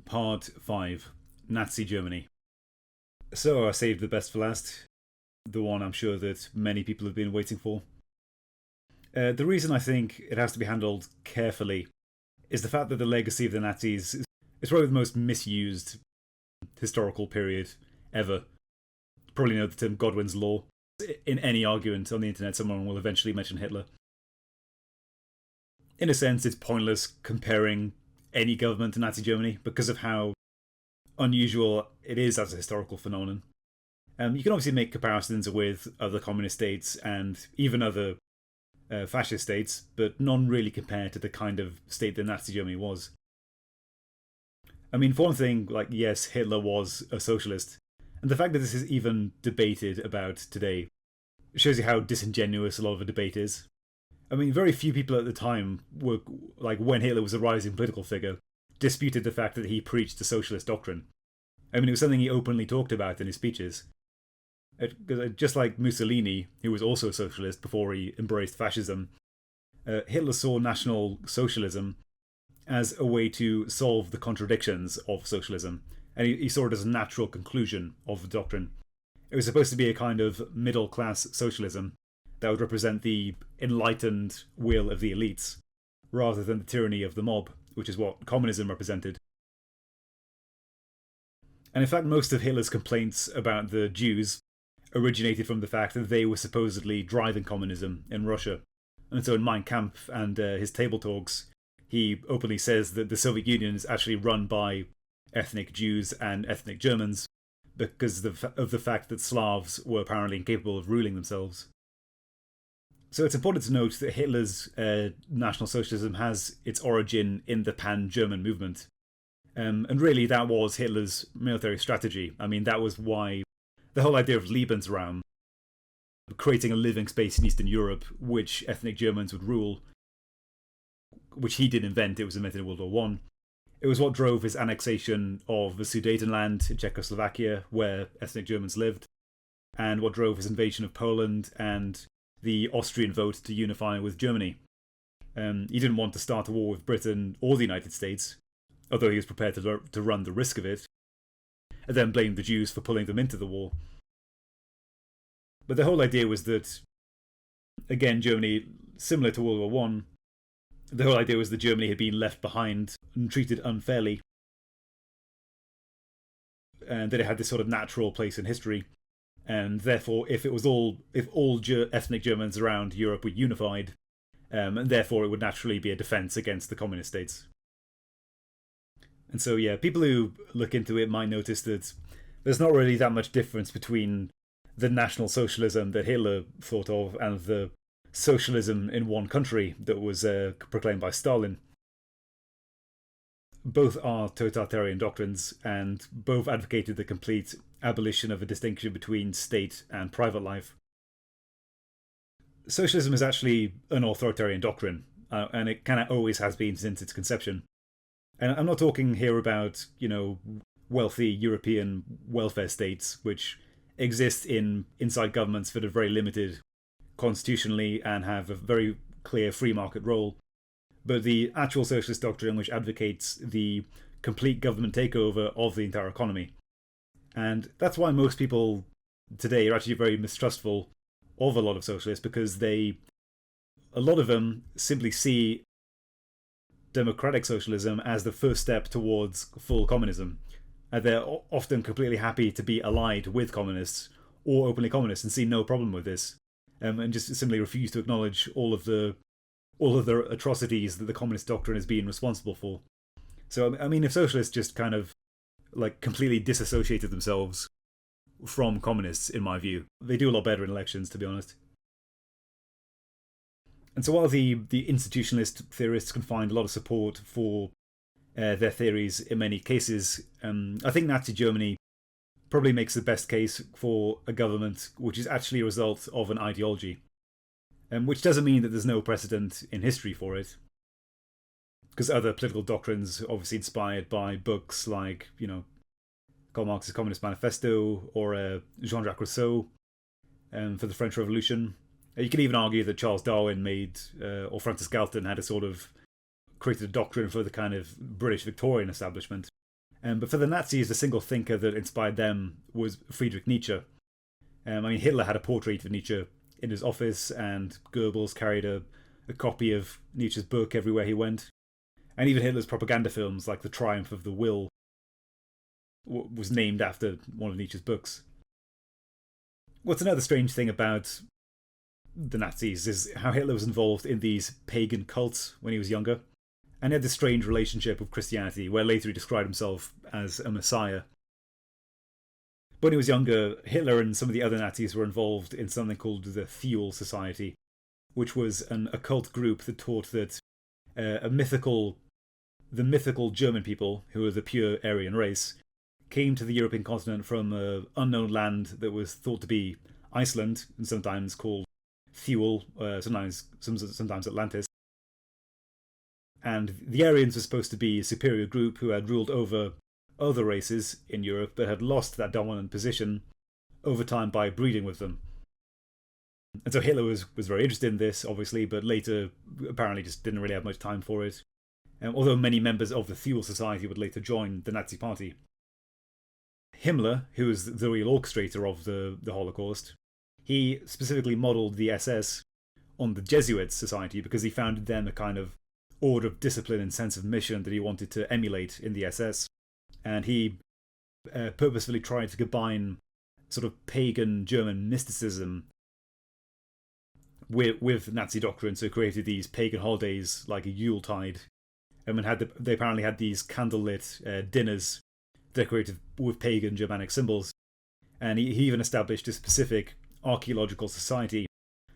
Part 5, Nazi Germany. So I saved the best for last, the one I'm sure that many people have been waiting for. The reason I think it has to be handled carefully is the fact that the legacy of the Nazis is probably the most misused historical period ever. Probably know the term Godwin's Law. In any argument on the internet, someone will eventually mention Hitler. In a sense, it's pointless comparing any government to Nazi Germany because of how unusual it is as a historical phenomenon. You can obviously make comparisons with other communist states and even other fascist states, but none really compare to the kind of state that Nazi Germany was. I mean, for one thing, yes, Hitler was a socialist, and the fact that this is even debated about today shows you how disingenuous a lot of the debate is. I mean, very few people at the time were, when Hitler was a rising political figure, disputed the fact that he preached the socialist doctrine. I mean, it was something he openly talked about in his speeches. Just like Mussolini, who was also a socialist before he embraced fascism, Hitler saw National Socialism as a way to solve the contradictions of socialism, and he saw it as a natural conclusion of the doctrine. It was supposed to be a kind of middle-class socialism that would represent the enlightened will of the elites, rather than the tyranny of the mob, which is what communism represented. And in fact, most of Hitler's complaints about the Jews originated from the fact that they were supposedly driving communism in Russia. And so in Mein Kampf and his table talks, he openly says that the Soviet Union is actually run by ethnic Jews and ethnic Germans because of the fact that Slavs were apparently incapable of ruling themselves. So it's important to note that Hitler's National Socialism has its origin in the pan-German movement. And really that was Hitler's military strategy. I mean, that was why the whole idea of Lebensraum, creating a living space in Eastern Europe which ethnic Germans would rule, which he didn't invent, it was invented in World War I. It was what drove his annexation of the Sudetenland in Czechoslovakia, where ethnic Germans lived, and what drove his invasion of Poland and the Austrian vote to unify with Germany. He didn't want to start a war with Britain or the United States, although he was prepared to run the risk of it, and then blame the Jews for pulling them into the war. But the whole idea was that, again, Germany, similar to World War I, the whole idea was that Germany had been left behind and treated unfairly, and that it had this sort of natural place in history. And therefore, if all ethnic Germans around Europe were unified, and therefore it would naturally be a defense against the communist states. And so, yeah, people who look into it might notice that there's not really that much difference between the National Socialism that Hitler thought of and the socialism in one country that was proclaimed by Stalin. Both are totalitarian doctrines, and both advocated the complete abolition of a distinction between state and private life. Socialism is actually an authoritarian doctrine, and it kind of always has been since its conception. And I'm not talking here about, wealthy European welfare states, which exist inside governments that are very limited constitutionally and have a very clear free market role. But the actual socialist doctrine which advocates the complete government takeover of the entire economy. And that's why most people today are actually very mistrustful of a lot of socialists, because a lot of them simply see democratic socialism as the first step towards full communism. And they're often completely happy to be allied with communists or openly communist and see no problem with this, and just simply refuse to acknowledge all of the atrocities that the communist doctrine has been responsible for. So, I mean, if socialists just kind of completely disassociated themselves from communists, in my view, they do a lot better in elections, to be honest. And so while the institutionalist theorists can find a lot of support for their theories in many cases, I think Nazi Germany probably makes the best case for a government which is actually a result of an ideology. Which doesn't mean that there's no precedent in history for it, because other political doctrines are obviously inspired by books like, Karl Marx's Communist Manifesto or Jean-Jacques Rousseau for the French Revolution. You could even argue that Charles Darwin or Francis Galton had created a doctrine for the kind of British Victorian establishment. But for the Nazis, the single thinker that inspired them was Friedrich Nietzsche. Hitler had a portrait of Nietzsche in his office, and Goebbels carried a copy of Nietzsche's book everywhere he went. And even Hitler's propaganda films, like The Triumph of the Will, was named after one of Nietzsche's books. What's another strange thing about the Nazis is how Hitler was involved in these pagan cults when he was younger, and he had this strange relationship with Christianity, where later he described himself as a messiah. When he was younger, Hitler and some of the other Nazis were involved in something called the Thule Society, which was an occult group that taught that the mythical German people, who were the pure Aryan race, came to the European continent from an unknown land that was thought to be Iceland, and sometimes called Thule, sometimes Atlantis. And the Aryans were supposed to be a superior group who had ruled over other races in Europe, but had lost that dominant position over time by breeding with them. And so Hitler was very interested in this, obviously, but later apparently just didn't really have much time for it. Although many members of the Thule Society would later join the Nazi Party. Himmler, who was the real orchestrator of the Holocaust, he specifically modelled the SS on the Jesuit society because he found them a kind of order of discipline and sense of mission that he wanted to emulate in the SS. And he purposefully tried to combine sort of pagan German mysticism with Nazi doctrine, so created these pagan holidays like a Yuletide, and they apparently had these candlelit dinners decorated with pagan Germanic symbols. And he even established a specific archaeological society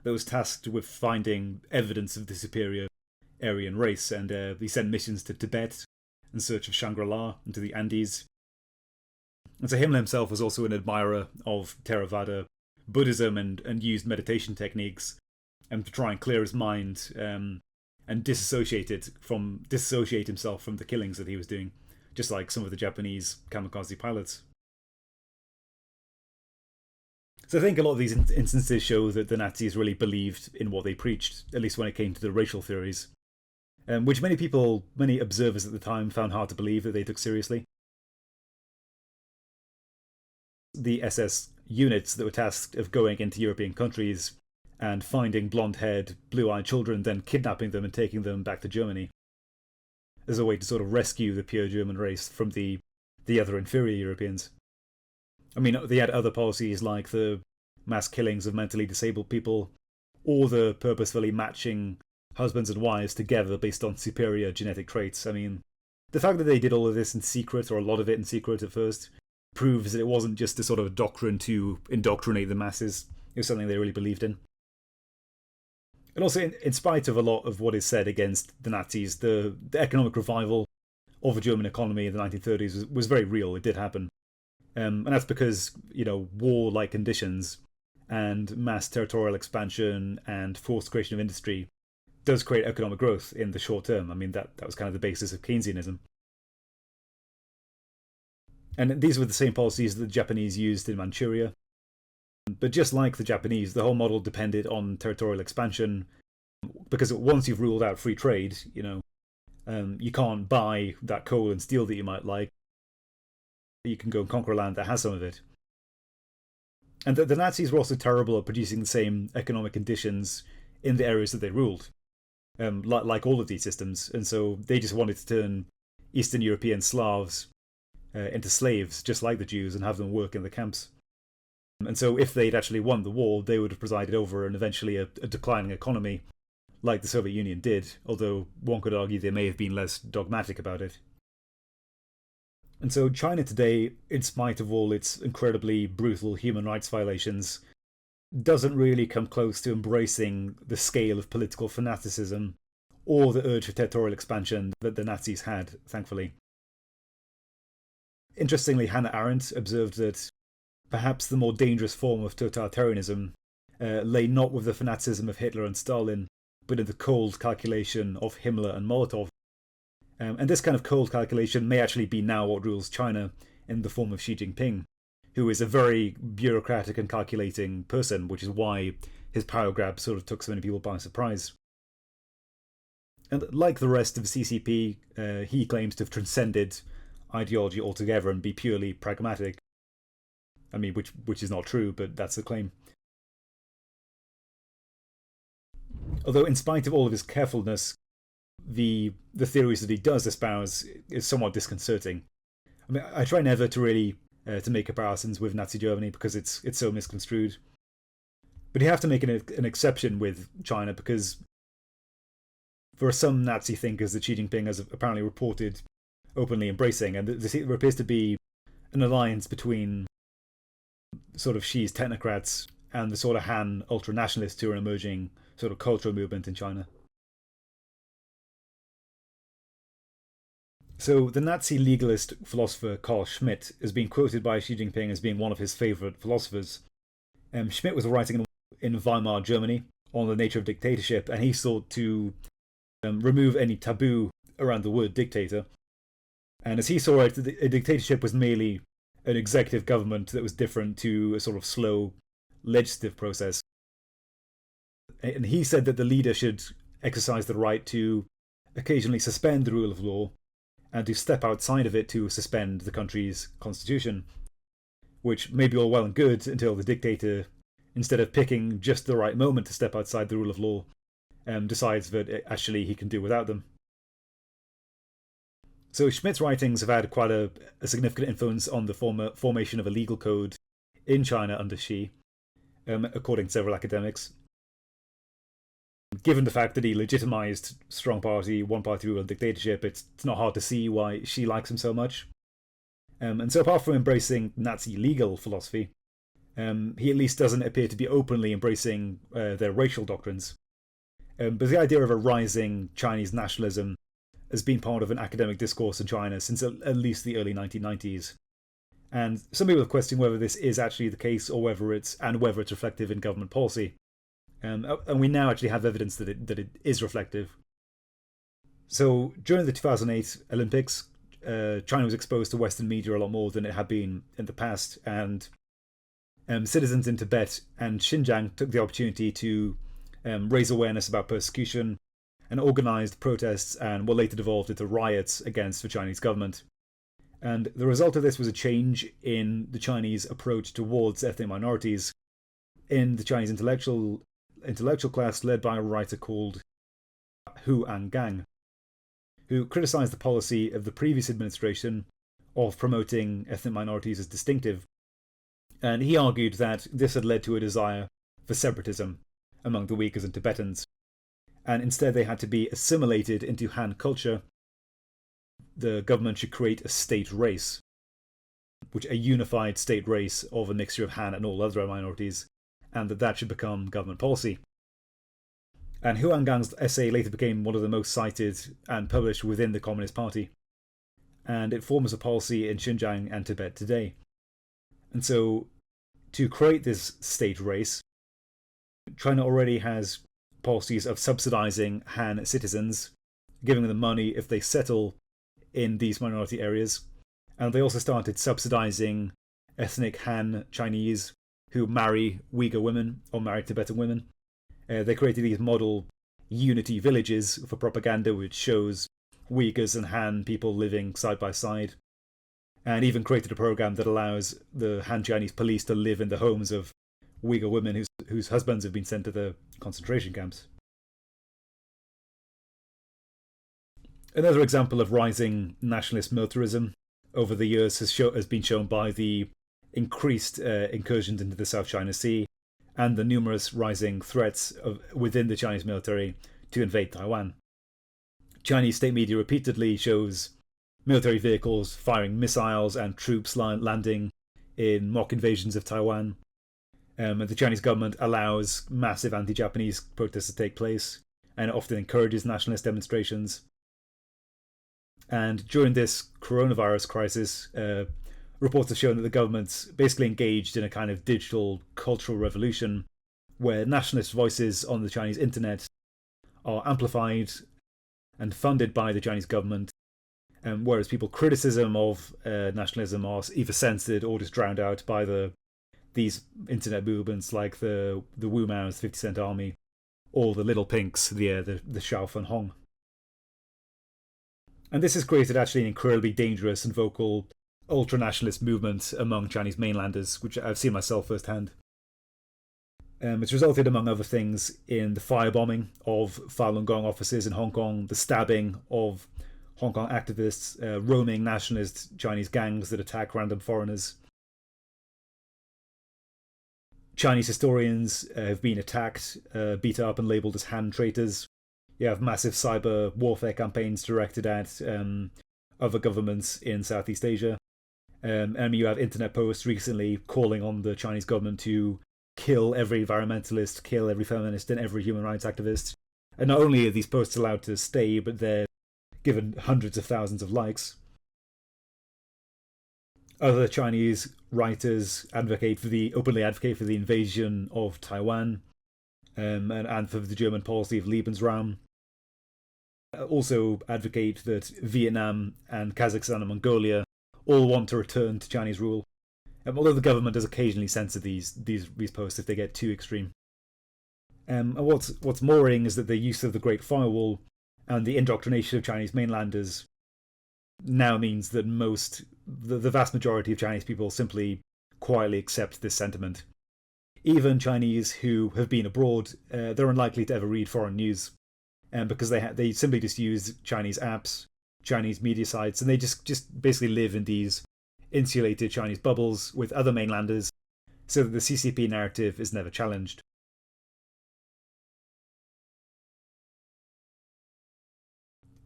that was tasked with finding evidence of the superior Aryan race, and he sent missions to Tibet in search of Shangri-La and to the Andes. And so Himmler himself was also an admirer of Theravada Buddhism and used meditation techniques to try and clear his mind and disassociate himself from the killings that he was doing, just like some of the Japanese kamikaze pilots. So I think a lot of these instances show that the Nazis really believed in what they preached, at least when it came to the racial theories, which many observers at the time found hard to believe that they took seriously. The SS units that were tasked of going into European countries and finding blonde-haired, blue-eyed children, then kidnapping them and taking them back to Germany as a way to sort of rescue the pure German race from the other inferior Europeans. They had other policies like the mass killings of mentally disabled people, or the purposefully matching husbands and wives together based on superior genetic traits. The fact that they did all of this in secret, or a lot of it in secret at first, proves that it wasn't just a sort of doctrine to indoctrinate the masses. It was something they really believed in. And also, in spite of a lot of what is said against the Nazis, the economic revival of the German economy in the 1930s was very real. It did happen. And that's because, war-like conditions and mass territorial expansion and forced creation of industry does create economic growth in the short term. That was kind of the basis of Keynesianism. And these were the same policies that the Japanese used in Manchuria. But just like the Japanese, the whole model depended on territorial expansion, because once you've ruled out free trade, you can't buy that coal and steel that you might like. You can go and conquer a land that has some of it. And the Nazis were also terrible at producing the same economic conditions in the areas that they ruled, like all of these systems. And so they just wanted to turn Eastern European Slavs into slaves, just like the Jews, and have them work in the camps. And so if they'd actually won the war, they would have presided over and eventually a declining economy, like the Soviet Union did, although one could argue they may have been less dogmatic about it. And so China today, in spite of all its incredibly brutal human rights violations, doesn't really come close to embracing the scale of political fanaticism or the urge for territorial expansion that the Nazis had, thankfully. Interestingly, Hannah Arendt observed that perhaps the more dangerous form of totalitarianism lay not with the fanaticism of Hitler and Stalin, but in the cold calculation of Himmler and Molotov. And this kind of cold calculation may actually be now what rules China in the form of Xi Jinping, who is a very bureaucratic and calculating person, which is why his power grab sort of took so many people by surprise. And like the rest of the CCP, he claims to have transcended ideology altogether and be purely pragmatic. I mean, which is not true, but that's the claim. Although, in spite of all of his carefulness, the theories that he does espouse is somewhat disconcerting. I mean, I try never to really to make comparisons with Nazi Germany because it's so misconstrued. But you have to make an exception with China because there are some Nazi thinkers that Xi Jinping has apparently reported openly embracing, and there appears to be an alliance between sort of Xi's technocrats and the sort of Han ultra-nationalists who are an emerging sort of cultural movement in China. So the Nazi legalist philosopher Carl Schmitt has been quoted by Xi Jinping as being one of his favourite philosophers. Schmitt was writing in Weimar, Germany, on the nature of dictatorship, and he sought to remove any taboo around the word dictator. And as he saw it, a dictatorship was merely an executive government that was different to a sort of slow legislative process. And he said that the leader should exercise the right to occasionally suspend the rule of law and to step outside of it to suspend the country's constitution, which may be all well and good until the dictator, instead of picking just the right moment to step outside the rule of law, decides that actually he can do without them. So Schmitt's writings have had quite a significant influence on the formation of a legal code in China under Xi, according to several academics. Given the fact that he legitimized strong party, one-party rule and dictatorship, it's not hard to see why Xi likes him so much. And so apart from embracing Nazi legal philosophy, he at least doesn't appear to be openly embracing their racial doctrines. But the idea of a rising Chinese nationalism has been part of an academic discourse in China since at least the early 1990s. And some people have questioned whether this is actually the case or whether it's reflective in government policy. And we now actually have evidence that it is reflective. So during the 2008 Olympics, China was exposed to Western media a lot more than it had been in the past, and citizens in Tibet and Xinjiang took the opportunity to raise awareness about persecution and organised protests and what later devolved into riots against the Chinese government. And the result of this was a change in the Chinese approach towards ethnic minorities in the Chinese intellectual class led by a writer called Hu Angang, who criticised the policy of the previous administration of promoting ethnic minorities as distinctive. And he argued that this had led to a desire for separatism among the Uyghurs and Tibetans, and instead they had to be assimilated into Han culture. The government should create a state race, a unified state race of a mixture of Han and all other minorities, and that should become government policy. And Hu Angang's essay later became one of the most cited and published within the Communist Party, and it forms a policy in Xinjiang and Tibet today. And so, to create this state race, China already has policies of subsidizing Han citizens, giving them money if they settle in these minority areas, and they also started subsidizing ethnic Han Chinese who marry Uyghur women or marry Tibetan women. They created these model unity villages for propaganda, which shows Uyghurs and Han people living side by side, and even created a program that allows the Han Chinese police to live in the homes of Uyghur women whose husbands have been sent to the concentration camps. Another example of rising nationalist militarism over the years has been shown by the increased incursions into the South China Sea and the numerous rising threats within the Chinese military to invade Taiwan. Chinese state media repeatedly shows military vehicles firing missiles and troops landing in mock invasions of Taiwan. And the Chinese government allows massive anti-Japanese protests to take place and often encourages nationalist demonstrations. And during this coronavirus crisis, reports have shown that the government's basically engaged in a kind of digital cultural revolution where nationalist voices on the Chinese internet are amplified and funded by the Chinese government, whereas people's criticism of nationalism are either censored or just drowned out by these internet movements like the Wu Mao's 50 Cent Army or the Little Pinks, the Xiao Fen Hong. And this has created actually an incredibly dangerous and vocal ultra-nationalist movement among Chinese mainlanders, which I've seen myself firsthand. It's resulted, among other things, in the firebombing of Falun Gong offices in Hong Kong, the stabbing of Hong Kong activists, roaming nationalist Chinese gangs that attack random foreigners. Chinese historians have been attacked, beat up, and labelled as Han traitors. You have massive cyber warfare campaigns directed at other governments in Southeast Asia. And you have internet posts recently calling on the Chinese government to kill every environmentalist, kill every feminist, and every human rights activist. And not only are these posts allowed to stay, but they're given hundreds of thousands of likes. Other Chinese writers openly advocate for the invasion of Taiwan, and for the German policy of Lebensraum. Also advocate that Vietnam and Kazakhstan and Mongolia all want to return to Chinese rule, although the government does occasionally censor these posts if they get too extreme. And what's more worrying is that the use of the Great Firewall and the indoctrination of Chinese mainlanders now means that the vast majority of Chinese people simply quietly accept this sentiment. Even Chinese who have been abroad, they're unlikely to ever read foreign news, because they simply just use Chinese apps, Chinese media sites, and they just basically live in these insulated Chinese bubbles with other mainlanders, so that the CCP narrative is never challenged.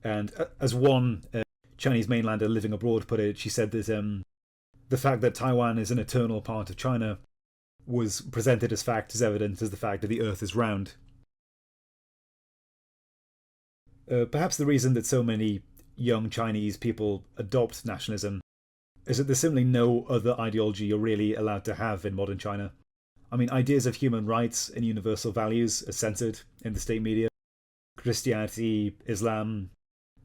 And as one Chinese mainlander living abroad put it, she said that the fact that Taiwan is an eternal part of China was presented as fact as evident as the fact that the Earth is round. Perhaps the reason that so many young Chinese people adopt nationalism is that there's simply no other ideology you're really allowed to have in modern China. I mean, ideas of human rights and universal values are censored in the state media. Christianity, Islam,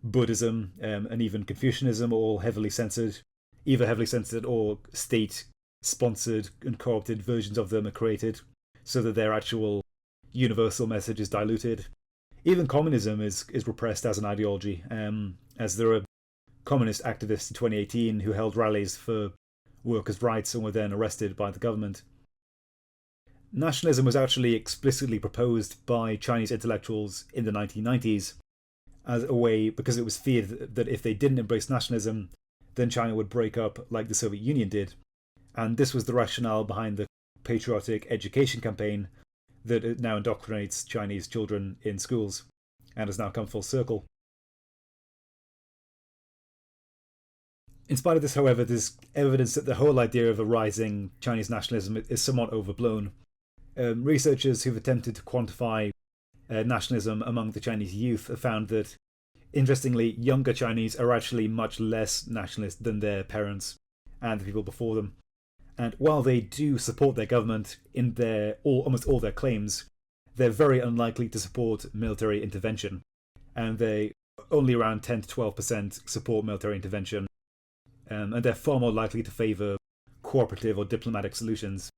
Buddhism, and even Confucianism are all heavily censored, either heavily censored or state-sponsored and co-opted versions of them are created so that their actual universal message is diluted. Even communism is repressed as an ideology, as there are communist activists in 2018 who held rallies for workers' rights and were then arrested by the government. Nationalism was actually explicitly proposed by Chinese intellectuals in the 1990s as a way, because it was feared that if they didn't embrace nationalism, then China would break up like the Soviet Union did. And this was the rationale behind the patriotic education campaign that now indoctrinates Chinese children in schools and has now come full circle. In spite of this, however, there's evidence that the whole idea of a rising Chinese nationalism is somewhat overblown. Researchers who've attempted to quantify nationalism among the Chinese youth have found that, interestingly, younger Chinese are actually much less nationalist than their parents and the people before them. And while they do support their government in almost all their claims, they're very unlikely to support military intervention. And they only around 10 to 12% support military intervention. And they're far more likely to favour cooperative or diplomatic solutions,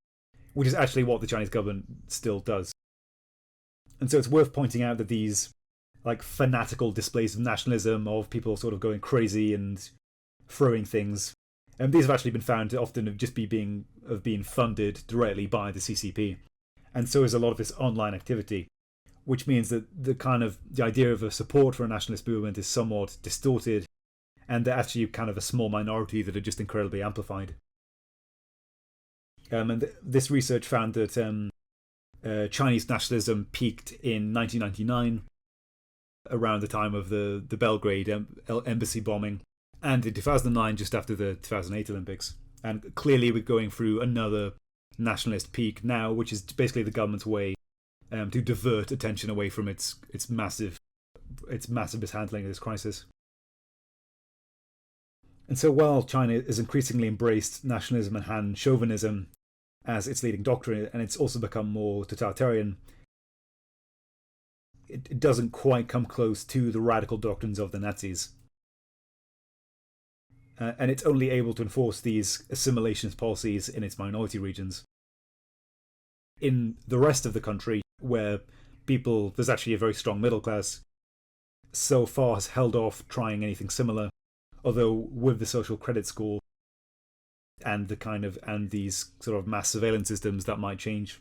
which is actually what the Chinese government still does. And so it's worth pointing out that these fanatical displays of nationalism, of people sort of going crazy and throwing things, these have actually been found to often have been funded directly by the CCP. And so is a lot of this online activity, which means that the idea of a support for a nationalist movement is somewhat distorted, and they're actually kind of a small minority that are just incredibly amplified. And this research found that Chinese nationalism peaked in 1999, around the time of the Belgrade embassy bombing, and in 2009, just after the 2008 Olympics. And clearly we're going through another nationalist peak now, which is basically the government's way to divert attention away from its massive mishandling of this crisis. And so while China has increasingly embraced nationalism and Han chauvinism as its leading doctrine, and it's also become more totalitarian, it doesn't quite come close to the radical doctrines of the Nazis. And it's only able to enforce these assimilationist policies in its minority regions. In the rest of the country, where there's actually a very strong middle class, so far has held off trying anything similar. Although with the social credit score and these sort of mass surveillance systems, that might change.